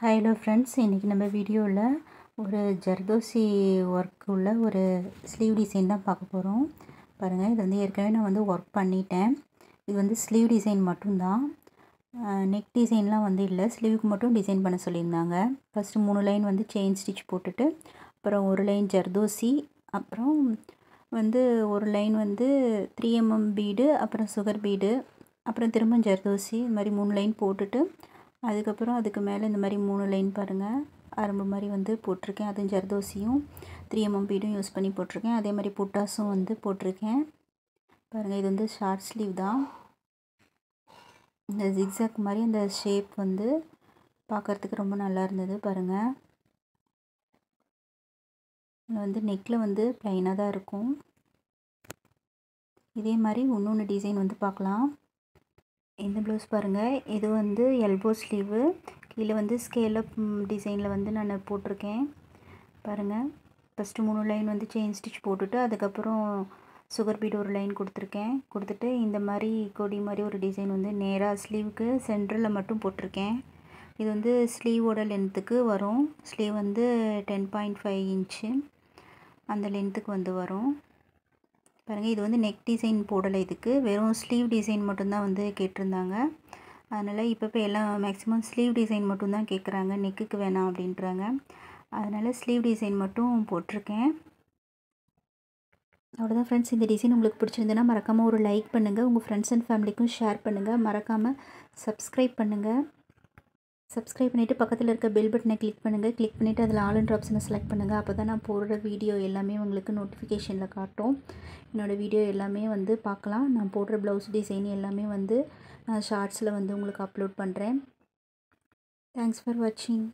Hello friends, இன்றைக்கி நம்ம வீடியோவில் ஒரு ஜர்தோசி ஒர்க் உள்ள ஒரு ஸ்லீவ் டிசைன் தான் பார்க்க போகிறோம். பாருங்கள், இது வந்து ஏற்கனவே நான் வந்து ஒர்க் பண்ணிட்டேன். இது வந்து ஸ்லீவ் டிசைன் மட்டும்தான், நெக் டிசைன்லாம் வந்து இல்லை. ஸ்லீவுக்கு மட்டும் டிசைன் பண்ண சொல்லியிருந்தாங்க. ஃபஸ்ட்டு 3 லைன் வந்து செயின் ஸ்டிச் போட்டுட்டு, அப்புறம் ஒரு லைன் ஜர்தோசி, அப்புறம் வந்து ஒரு லைன் வந்து 3mm பீடு, அப்புறம் சுகர் பீடு, அப்புறம் திரும்ப ஜர்தோசி. இது மாதிரி 3 லைன் போட்டுட்டு அதுக்கப்புறம் அதுக்கு மேலே இந்த மாதிரி 3 லைன் பாருங்கள், அரம்பு மாதிரி வந்து போட்டிருக்கேன். அதுவும் ஜர்தோசியும் 3mm பீடும் யூஸ் பண்ணி போட்டிருக்கேன். அதே மாதிரி புட்டாஸும் வந்து போட்டிருக்கேன். பாருங்கள், இது வந்து ஷார்ட் ஸ்லீவ் தான். இந்த ஜிக்ஸாக் மாதிரி அந்த ஷேப் வந்து பார்க்குறதுக்கு ரொம்ப நல்லா இருந்தது. பாருங்கள், இது வந்து நெக்கில் வந்து ப்ளைனாக தான் இருக்கும். இதே மாதிரி இன்னொன்று டிசைன் வந்து பார்க்கலாம். இந்த ப்ளவுஸ் பாருங்கள், இது வந்து எல்போ ஸ்லீவு. கீழே வந்து ஸ்கேலப் டிசைனில் வந்து நான் போட்டிருக்கேன். பாருங்கள், ஃபஸ்ட்டு 3 லைன் வந்து செயின் ஸ்டிச் போட்டுட்டு அதுக்கப்புறம் சுகர் பீட் ஒரு லைன் கொடுத்துட்டு இந்த மாதிரி கொடி மாதிரி ஒரு டிசைன் வந்து நேராக ஸ்லீவுக்கு சென்டரில் மட்டும் போட்டிருக்கேன். இது வந்து ஸ்லீவோட லென்த்துக்கு வரும். ஸ்லீவ் வந்து 10.5 இன்ச்சு அந்த லென்த்துக்கு வந்து வரும். பாருங்கள், இது வந்து நெக் டிசைன் போடலை. இதுக்கு வெறும் ஸ்லீவ் டிசைன் மட்டும்தான் வந்து கேட்டிருந்தாங்க. அதனால் இப்போ எல்லாம் மேக்ஸிமம் ஸ்லீவ் டிசைன் மட்டும்தான் கேட்குறாங்க, நெக்குக்கு வேணாம் அப்படின்றாங்க. அதனால் ஸ்லீவ் டிசைன் மட்டும் போட்டிருக்கேன். அவ்வளோதான் ஃப்ரெண்ட்ஸ். இந்த டிசைன் உங்களுக்கு பிடிச்சிருந்ததுன்னா மறக்காமல் ஒரு லைக் பண்ணுங்கள், உங்கள் ஃப்ரெண்ட்ஸ் அண்ட் ஃபேமிலிக்கும் ஷேர் பண்ணுங்கள். மறக்காமல் சப்ஸ்கிரைப் பண்ணுங்கள். சப்ஸ்கிரைப் பண்ணிவிட்டு பக்கத்தில் இருக்க பெல் பட்டனை கிளிக் பண்ணுங்கள். கிளிக் பண்ணிவிட்டு அதில் ஆல் ஆப்ஷனை செலக்ட் பண்ணுங்கள். அப்போ தான் நான் போடுற வீடியோ எல்லாமே உங்களுக்கு நோட்டிஃபிகேஷனில் காட்டும். என்னோடய வீடியோ எல்லாமே வந்து பார்க்கலாம். நான் போடுற ப்ளவுஸ் டிசைன் எல்லாமே வந்து நான் ஷார்ட்ஸில் வந்து உங்களுக்கு அப்லோட் பண்ணுறேன். தேங்க்ஸ் ஃபார் வாட்சிங்.